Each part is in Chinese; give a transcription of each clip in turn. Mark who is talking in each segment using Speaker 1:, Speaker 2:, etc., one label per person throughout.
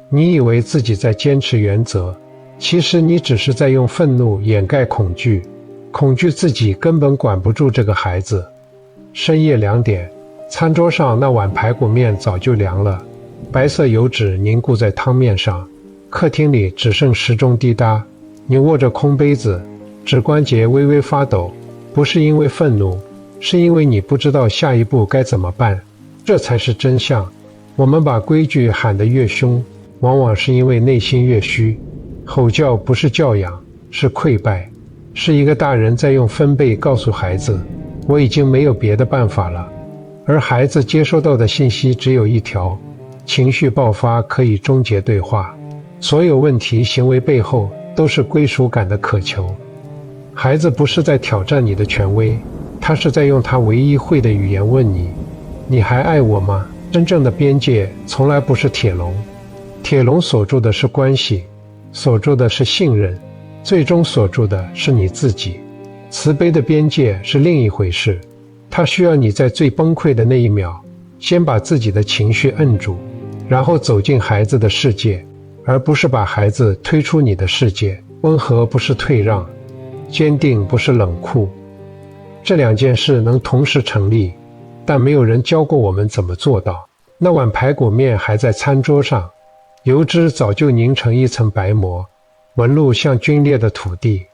Speaker 1: 你以为自己在坚持原则，其实你只是在用愤怒掩盖恐惧，恐惧自己根本管不住这个孩子。深夜2点，餐桌上那碗排骨面早就凉了，白色油脂凝固在汤面上，客厅里只剩时钟滴答。你握着空杯子，指关节微微发抖，不是因为愤怒，是因为你不知道下一步该怎么办。这才是真相。我们把规矩喊得越凶，往往是因为内心越虚。吼叫不是教养，是溃败，是一个大人在用分贝告诉孩子，我已经没有别的办法了。而孩子接收到的信息只有一条，情绪爆发可以终结对话。所有问题行为背后都是归属感的渴求。孩子不是在挑战你的权威，他是在用他唯一会的语言问你，你还爱我吗？真正的边界从来不是铁笼，铁笼锁住的是关系，锁住的是信任，最终锁住的是你自己。慈悲的边界是另一回事，它需要你在最崩溃的那一秒，先把自己的情绪摁住，然后走进孩子的世界，而不是把孩子推出你的世界。温和不是退让，坚定不是冷酷。这2件事能同时成立，但没有人教过我们怎么做到。那碗排骨面还在餐桌上，油脂早就凝成一层白膜，纹路像皲裂的土地。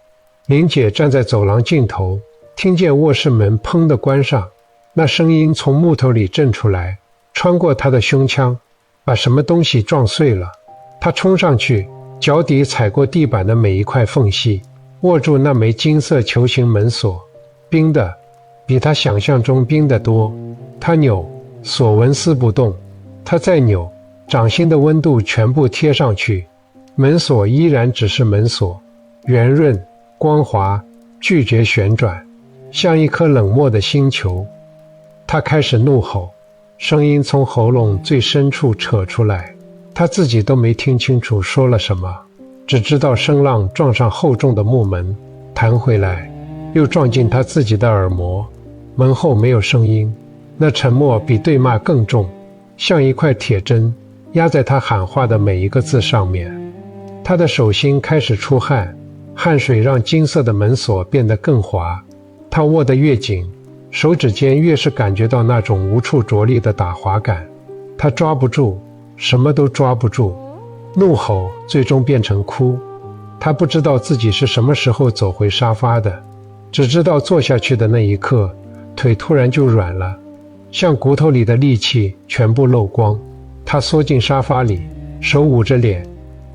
Speaker 1: 林姐站在走廊尽头，听见卧室门砰地关上，那声音从木头里震出来，穿过她的胸腔，把什么东西撞碎了。她冲上去，脚底踩过地板的每一块缝隙，握住那枚金色球形门锁，冰的比她想象中冰得多。她扭，锁纹丝不动，她再扭，掌心的温度全部贴上去，门锁依然只是门锁，圆润光滑，拒绝旋转，像一颗冷漠的星球。她开始怒吼，声音从喉咙最深处扯出来，她自己都没听清楚说了什么，只知道声浪撞上厚重的木门，弹回来，又撞进她自己的耳膜。门后没有声音，那沉默比对骂更重，像一块铁针压在她喊话的每一个字上面。她的手心开始出汗，汗水让金色的门锁变得更滑。她握得越紧，手指间越是感觉到那种无处着力的打滑感。她抓不住，什么都抓不住。怒吼最终变成哭。她不知道自己是什么时候走回沙发的，只知道坐下去的那一刻，腿突然就软了，像骨头里的力气全部漏光。她缩进沙发里，手捂着脸，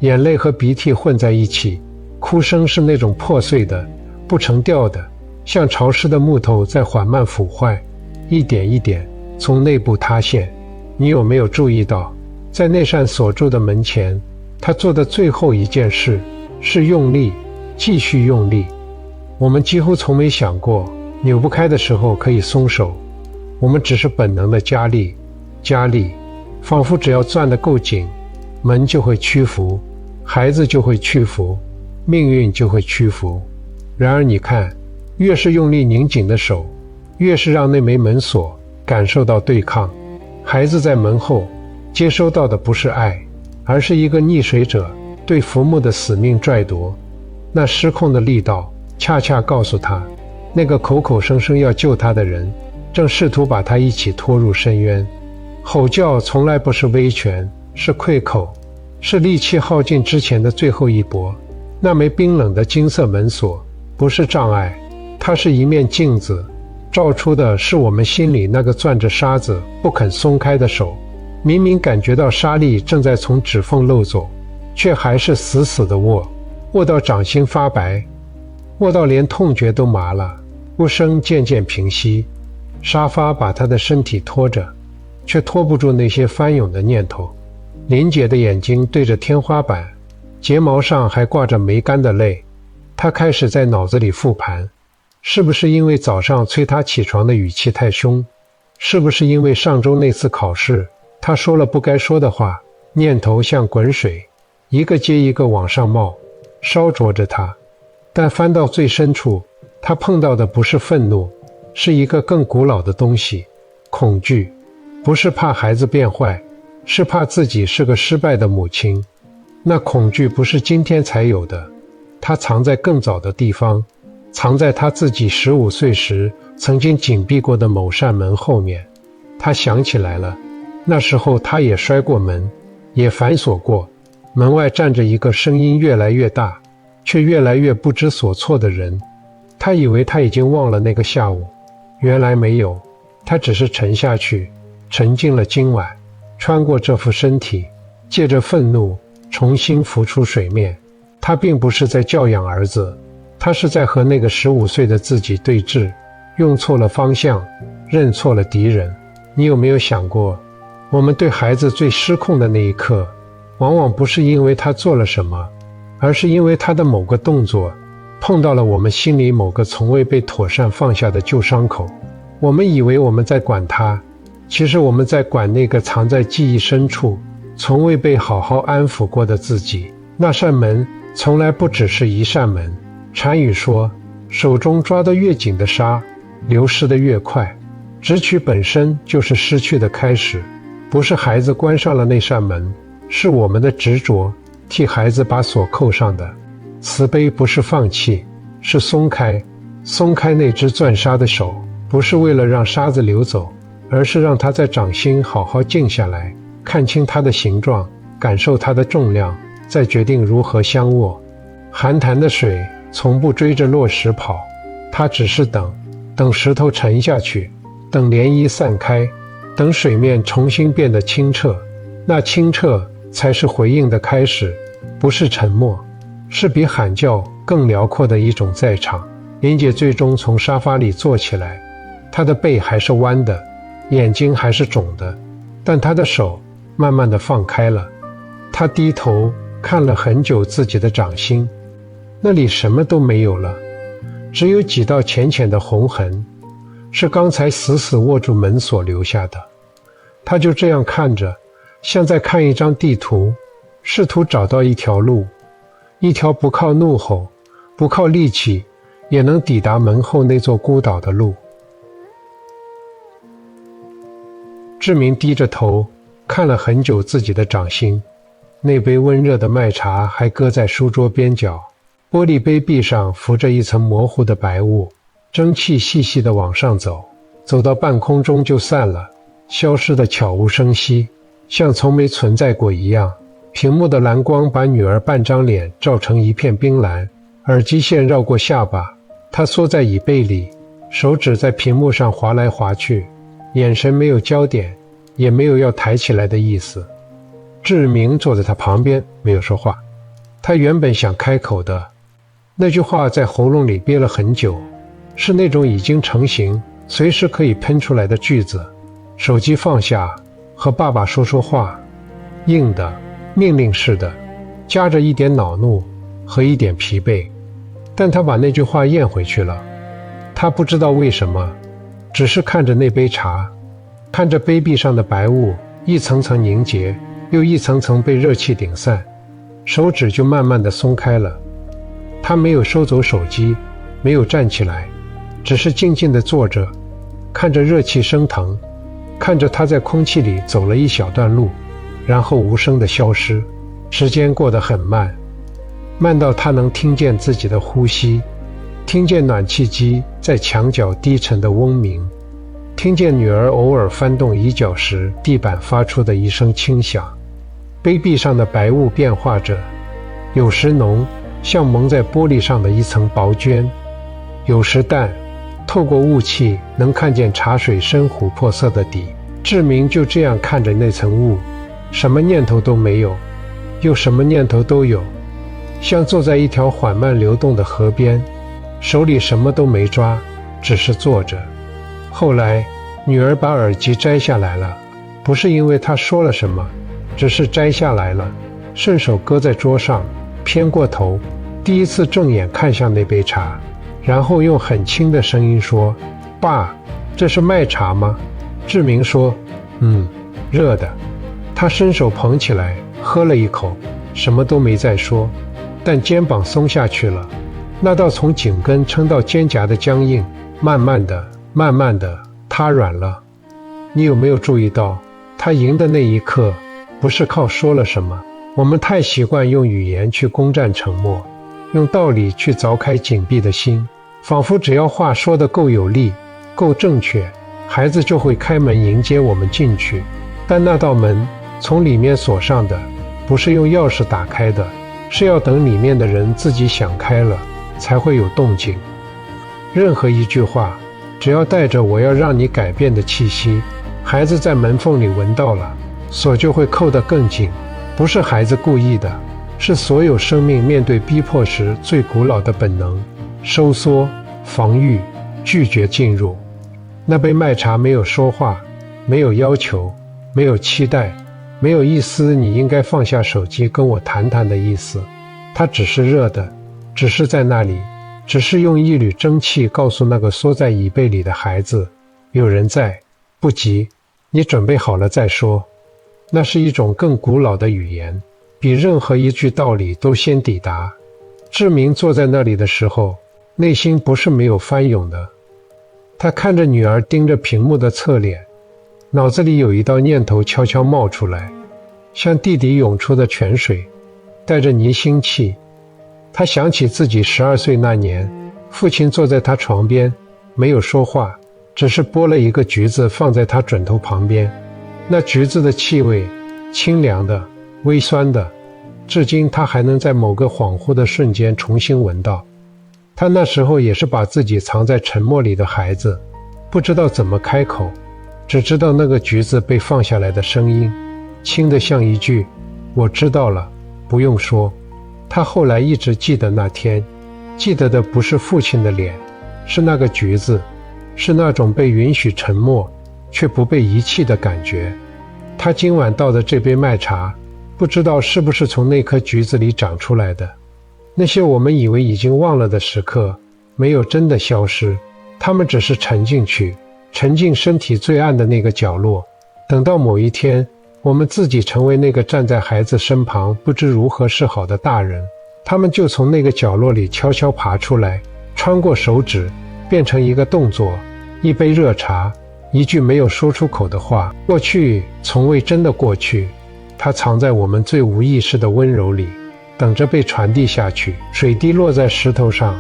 Speaker 1: 眼泪和鼻涕混在一起，哭声是那种破碎的，不成调的，像潮湿的木头在缓慢腐坏，一点一点从内部塌陷。你有没有注意到，在那扇锁住的门前，他做的最后一件事是用力，继续用力。我们几乎从没想过扭不开的时候可以松手，我们只是本能的加力，加力，仿佛只要攥得够紧，门就会屈服，孩子就会屈服，命运就会屈服。然而你看，越是用力拧紧的手，越是让那枚门锁感受到对抗。孩子在门后接收到的不是爱，而是一个溺水者对浮木的死命拽夺。那失控的力道恰恰告诉他，那个口口声声要救他的人正试图把他一起拖入深渊。吼叫从来不是威权，是溃口，是力气耗尽之前的最后一搏。那枚冰冷的金色门锁不是障碍，它是一面镜子，照出的是我们心里那个攥着沙子不肯松开的手。明明感觉到沙粒正在从指缝漏走，却还是死死地握，握到掌心发白，握到连痛觉都麻了。哭声渐渐平息，沙发把他的身体拖着，却拖不住那些翻涌的念头。林姐的眼睛对着天花板，睫毛上还挂着没干的泪。她开始在脑子里复盘，是不是因为早上催她起床的语气太凶？是不是因为上周那次考试她说了不该说的话？念头像滚水，一个接一个往上冒，烧灼着她。但翻到最深处，她碰到的不是愤怒，是一个更古老的东西，恐惧。不是怕孩子变坏，是怕自己是个失败的母亲。那恐惧不是今天才有的，它藏在更早的地方，藏在他自己15岁时曾经紧闭过的某扇门后面。他想起来了，那时候他也摔过门，也反锁过，门外站着一个声音越来越大，却越来越不知所措的人。他以为他已经忘了那个下午，原来没有，他只是沉下去，沉进了今晚，穿过这副身体，借着愤怒重新浮出水面。他并不是在教养儿子，他是在和那个15岁的自己对峙，用错了方向，认错了敌人。你有没有想过，我们对孩子最失控的那一刻，往往不是因为他做了什么，而是因为他的某个动作碰到了我们心里某个从未被妥善放下的旧伤口。我们以为我们在管他，其实我们在管那个藏在记忆深处从未被好好安抚过的自己。那扇门从来不只是一扇门。禅语说，手中抓得越紧的沙，流失得越快。执取本身就是失去的开始，不是孩子关上了那扇门，是我们的执着替孩子把锁扣上的。慈悲不是放弃，是松开那只攥沙的手，不是为了让沙子流走，而是让它在掌心好好静下来，看清它的形状，感受它的重量，再决定如何相握。寒潭的水从不追着落石跑，它只是等石头沉下去，等涟漪散开，等水面重新变得清澈。那清澈才是回应的开始，不是沉默，是比喊叫更辽阔的一种在场。林姐最终从沙发里坐起来，她的背还是弯的，眼睛还是肿的，但她的手慢慢地放开了。她低头看了很久自己的掌心，那里什么都没有了，只有几道浅浅的红痕，是刚才死死握住门锁留下的。她就这样看着，像在看一张地图，试图找到一条路，一条不靠怒吼，不靠力气，也能抵达门后那座孤岛的路。志明低着头看了很久自己的掌心，那杯温热的麦茶还搁在书桌边角，玻璃杯壁上浮着一层模糊的白雾，蒸汽细细地往上走，走到半空中就散了，消失得悄无声息，像从没存在过一样。屏幕的蓝光把女儿半张脸照成一片冰蓝，耳机线绕过下巴，她缩在椅背里，手指在屏幕上划来划去，眼神没有焦点，也没有要抬起来的意思。志明坐在她旁边，没有说话。他原本想开口的，那句话在喉咙里憋了很久，是那种已经成型，随时可以喷出来的句子。手机放下，和爸爸说说话，硬的，命令式的，夹着一点恼怒和一点疲惫。但他把那句话咽回去了。他不知道为什么，只是看着那杯茶，看着杯壁上的白雾一层层凝结，又一层层被热气顶散，手指就慢慢地松开了。他没有收走手机，没有站起来，只是静静地坐着，看着热气升腾，看着他在空气里走了一小段路，然后无声地消失。时间过得很慢，慢到他能听见自己的呼吸，听见暖气机在墙角低沉的嗡鸣，听见女儿偶尔翻动椅脚时地板发出的一声轻响。杯壁上的白雾变化着，有时浓，像蒙在玻璃上的一层薄绢，有时淡，透过雾气能看见茶水深琥珀色的底。志明就这样看着那层雾，什么念头都没有，又什么念头都有，像坐在一条缓慢流动的河边，手里什么都没抓，只是坐着。后来女儿把耳机摘下来了，不是因为她说了什么，只是摘下来了，顺手搁在桌上，偏过头，第一次正眼看向那杯茶，然后用很轻的声音说：“爸，这是麦茶吗？”志明说：“热的。”他伸手捧起来，喝了一口，什么都没再说，但肩膀松下去了，那道从颈根撑到肩胛的僵硬，慢慢的塌软了。你有没有注意到，他赢的那一刻，不是靠说了什么。我们太习惯用语言去攻占沉默，用道理去凿开紧闭的心，仿佛只要话说得够有力，够正确，孩子就会开门迎接我们进去。但那道门从里面锁上的，不是用钥匙打开的，是要等里面的人自己想开了，才会有动静。任何一句话，只要带着我要让你改变的气息，孩子在门缝里闻到了，锁就会扣得更紧。不是孩子故意的，是所有生命面对逼迫时最古老的本能：收缩、防御、拒绝进入。那杯麦茶没有说话，没有要求，没有期待，没有一丝你应该放下手机跟我谈谈的意思。它只是热的，只是在那里，只是用一缕蒸汽告诉那个缩在椅背里的孩子，有人在，不急，你准备好了再说。那是一种更古老的语言，比任何一句道理都先抵达。志明坐在那里的时候，内心不是没有翻涌的。他看着女儿盯着屏幕的侧脸，脑子里有一道念头悄悄冒出来，像地底涌出的泉水，带着泥腥气。他想起自己12岁那年，父亲坐在他床边，没有说话，只是剥了一个橘子放在他枕头旁边。那橘子的气味，清凉的，微酸的，至今他还能在某个恍惚的瞬间重新闻到。他那时候也是把自己藏在沉默里的孩子，不知道怎么开口，只知道那个橘子被放下来的声音，轻得像一句我知道了，不用说。他后来一直记得那天，记得的不是父亲的脸，是那个橘子，是那种被允许沉默却不被遗弃的感觉。他今晚倒的这杯麦茶，不知道是不是从那颗橘子里长出来的。那些我们以为已经忘了的时刻，没有真的消失，他们只是沉进去，沉进身体最暗的那个角落。等到某一天，我们自己成为那个站在孩子身旁不知如何是好的大人，他们就从那个角落里悄悄爬出来，穿过手指，变成一个动作，一杯热茶，一句没有说出口的话。过去从未真的过去，它藏在我们最无意识的温柔里，等着被传递下去。水滴落在石头上，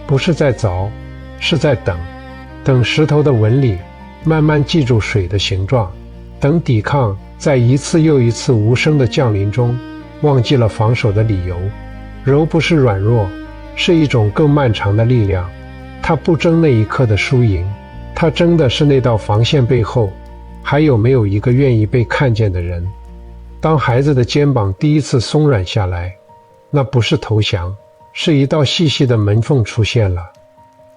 Speaker 1: 不是在凿，是在等。等石头的纹理慢慢记住水的形状，等抵抗在一次又一次无声的降临中忘记了防守的理由。柔不是软弱，是一种更漫长的力量。它不争那一刻的输赢，它争的是那道防线背后还有没有一个愿意被看见的人。当孩子的肩膀第一次松软下来，那不是投降，是一道细细的门缝出现了。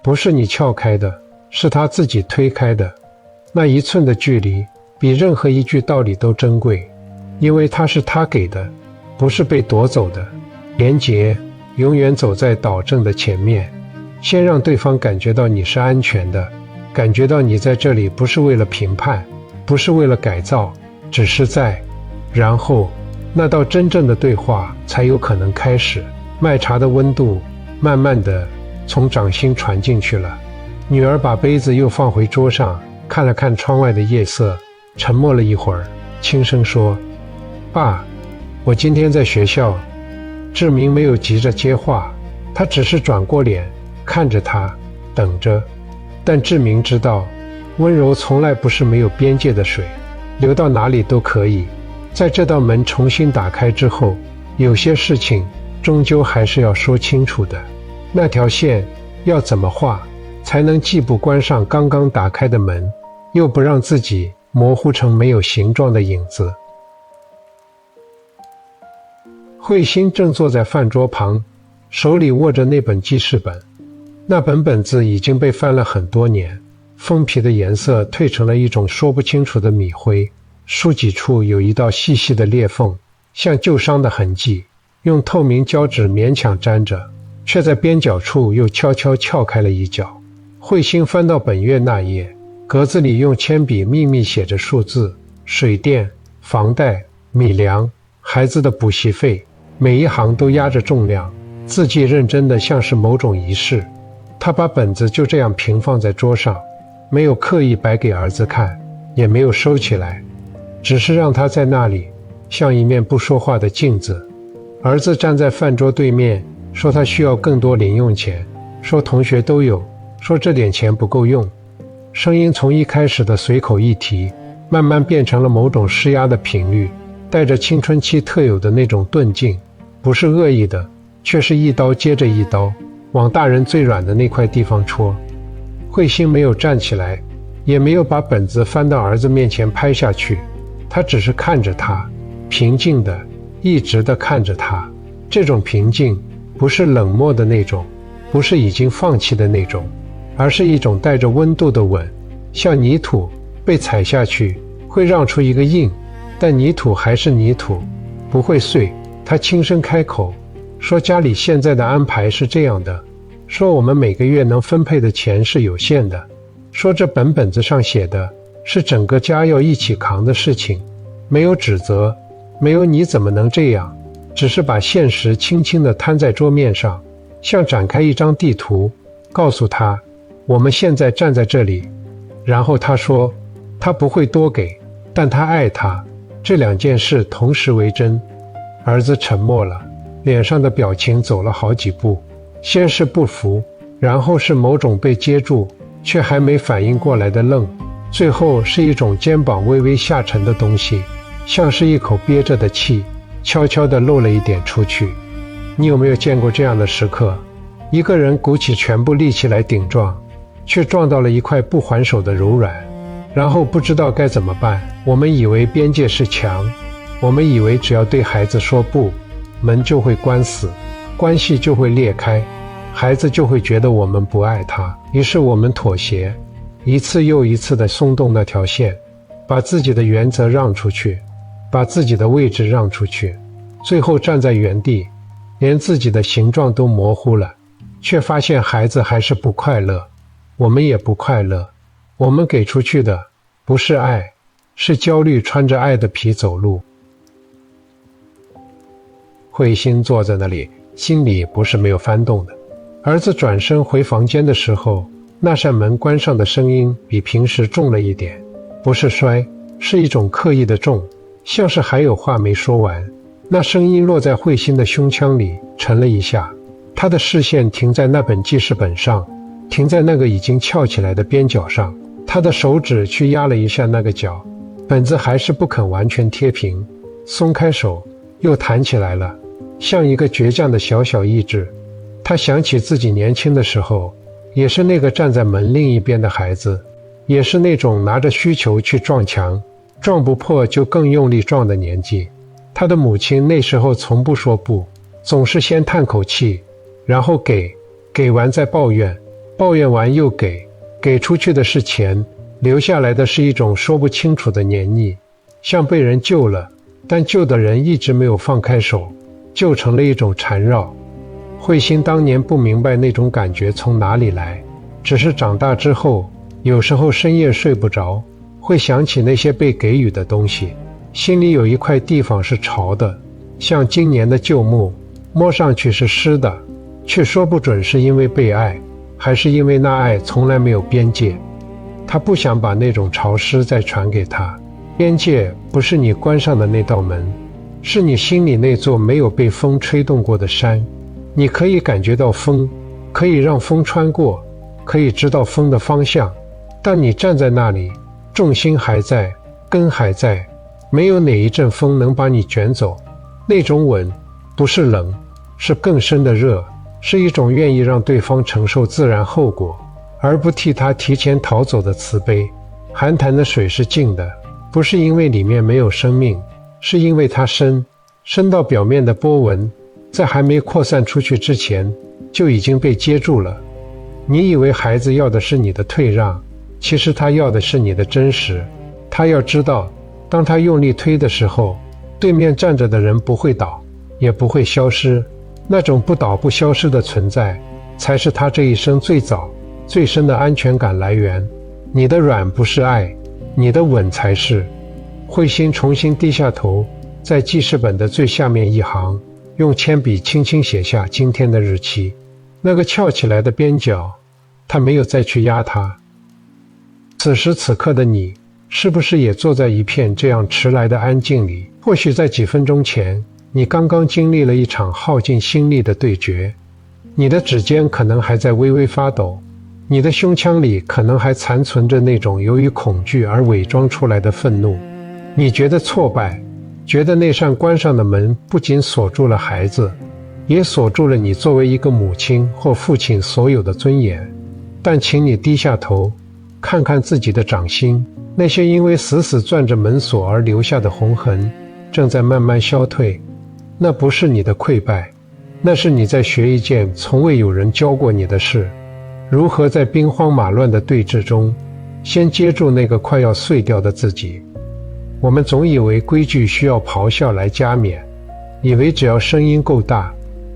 Speaker 1: 不是你撬开的，是他自己推开的。那一寸的距离比任何一句道理都珍贵，因为它是他给的，不是被夺走的。连结永远走在导正的前面，先让对方感觉到你是安全的，感觉到你在这里不是为了评判，不是为了改造，只是在，然后那道真正的对话才有可能开始。麦茶的温度慢慢的从掌心传进去了。女儿把杯子又放回桌上，看了看窗外的夜色，沉默了一会儿，轻声说：爸，我今天在学校。志明没有急着接话，他只是转过脸看着他，等着。但志明知道，温柔从来不是没有边界的水，流到哪里都可以。在这道门重新打开之后，有些事情终究还是要说清楚的。那条线要怎么画，才能既不关上刚刚打开的门，又不让自己模糊成没有形状的影子。慧心正坐在饭桌旁，手里握着那本记事本。那本本子已经被翻了很多年，封皮的颜色褪成了一种说不清楚的米灰，书脊处有一道细细的裂缝，像旧伤的痕迹，用透明胶纸勉强粘着，却在边角处又悄悄撬开了一角。慧心翻到本月那页，格子里用铅笔秘密写着数字：水电、房贷、米粮、孩子的补习费，每一行都压着重量，字迹认真的像是某种仪式。他把本子就这样平放在桌上，没有刻意摆给儿子看，也没有收起来，只是让他在那里，像一面不说话的镜子。儿子站在饭桌对面，说他需要更多零用钱，说同学都有，说这点钱不够用。声音从一开始的随口一提，慢慢变成了某种施压的频率，带着青春期特有的那种钝劲，不是恶意的，却是一刀接着一刀，往大人最软的那块地方戳。慧心没有站起来，也没有把本子翻到儿子面前拍下去，他只是看着他，平静的一直地看着他。这种平静不是冷漠的那种，不是已经放弃的那种，而是一种带着温度的吻，像泥土被踩下去会让出一个印，但泥土还是泥土，不会碎。他轻声开口说，家里现在的安排是这样的，说我们每个月能分配的钱是有限的，说这本子上写的是整个家要一起扛的事情，没有指责，没有你怎么能这样，只是把现实轻轻地摊在桌面上，像展开一张地图，告诉他我们现在站在这里。然后他说他不会多给，但他爱他，这两件事同时为真。儿子沉默了，脸上的表情走了好几步，先是不服，然后是某种被接住却还没反应过来的愣，最后是一种肩膀微微下沉的东西，像是一口憋着的气，悄悄地漏了一点出去。你有没有见过这样的时刻？一个人鼓起全部力气来顶撞，却撞到了一块不还手的柔软，然后不知道该怎么办。我们以为边界是墙，我们以为只要对孩子说不，门就会关死，关系就会裂开，孩子就会觉得我们不爱他，于是我们妥协，一次又一次地松动那条线，把自己的原则让出去，把自己的位置让出去，最后站在原地，连自己的形状都模糊了，却发现孩子还是不快乐，我们也不快乐。我们给出去的不是爱，是焦虑穿着爱的皮走路。慧心坐在那里，心里不是没有翻动的。儿子转身回房间的时候，那扇门关上的声音比平时重了一点，不是摔，是一种刻意的重，像是还有话没说完。那声音落在慧心的胸腔里，沉了一下，他的视线停在那本记事本上，停在那个已经翘起来的边角上，他的手指去压了一下那个角，本子还是不肯完全贴平，松开手又弹起来了，像一个倔强的小小意志。他想起自己年轻的时候，也是那个站在门另一边的孩子，也是那种拿着需求去撞墙，撞不破就更用力撞的年纪。他的母亲那时候从不说不，总是先叹口气，然后给完再抱怨，抱怨完又给出去的是钱，留下来的是一种说不清楚的黏腻，像被人救了，但救的人一直没有放开手，就成了一种缠绕。慧心当年不明白那种感觉从哪里来，只是长大之后，有时候深夜睡不着，会想起那些被给予的东西，心里有一块地方是潮的，像今年的旧木，摸上去是湿的，却说不准是因为被爱，还是因为那爱从来没有边界。他不想把那种潮湿再传给他。边界不是你关上的那道门，是你心里那座没有被风吹动过的山。你可以感觉到风，可以让风穿过，可以知道风的方向，但你站在那里，重心还在，根还在，没有哪一阵风能把你卷走。那种吻不是冷，是更深的热，是一种愿意让对方承受自然后果，而不替他提前逃走的慈悲。寒潭的水是静的，不是因为里面没有生命，是因为它深到表面的波纹在还没扩散出去之前就已经被接住了。你以为孩子要的是你的退让，其实他要的是你的真实。他要知道，当他用力推的时候，对面站着的人不会倒，也不会消失。那种不倒不消失的存在，才是他这一生最早最深的安全感来源。你的软不是爱，你的稳才是。慧心重新低下头，在记事本的最下面一行，用铅笔轻轻写下今天的日期。那个翘起来的边角，他没有再去压它。此时此刻的你，是不是也坐在一片这样迟来的安静里？或许在几分钟前，你刚刚经历了一场耗尽心力的对决，你的指尖可能还在微微发抖，你的胸腔里可能还残存着那种由于恐惧而伪装出来的愤怒。你觉得挫败，觉得那扇关上的门不仅锁住了孩子，也锁住了你作为一个母亲或父亲所有的尊严。但请你低下头，看看自己的掌心，那些因为死死攥着门锁而留下的红痕正在慢慢消退。那不是你的溃败，那是你在学一件从未有人教过你的事，如何在兵荒马乱的对峙中先接住那个快要碎掉的自己。我们总以为规矩需要咆哮来加冕，以为只要声音够大，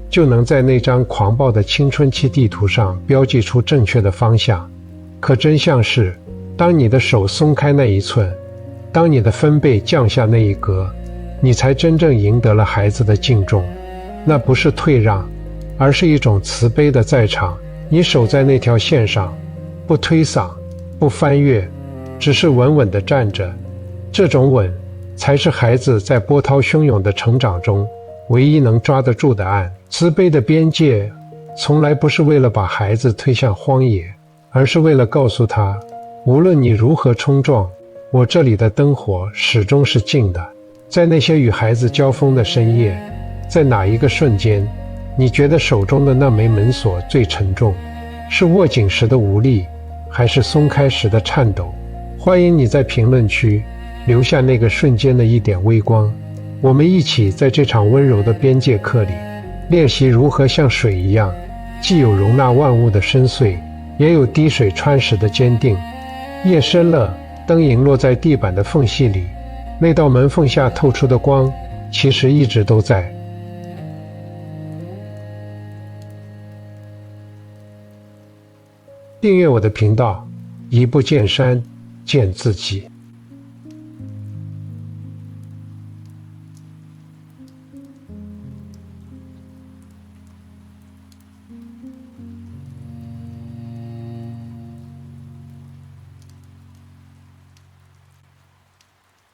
Speaker 1: 就能在那张狂暴的青春期地图上标记出正确的方向。可真相是，当你的手松开那一寸，当你的分贝降下那一格，你才真正赢得了孩子的敬重。那不是退让，而是一种慈悲的在场。你守在那条线上，不推搡，不翻越，只是稳稳地站着。这种稳，才是孩子在波涛汹涌的成长中唯一能抓得住的岸。慈悲的边界，从来不是为了把孩子推向荒野，而是为了告诉他，无论你如何冲撞，我这里的灯火始终是静的。在那些与孩子交锋的深夜，在哪一个瞬间，你觉得手中的那枚门锁最沉重？是握紧时的无力，还是松开时的颤抖？欢迎你在评论区留下那个瞬间的一点微光，我们一起在这场温柔的边界课里，练习如何像水一样，既有容纳万物的深邃，也有滴水穿石的坚定。夜深了，灯影落在地板的缝隙里，那道门缝下透出的光，其实一直都在。订阅我的频道，一步见山，见自己。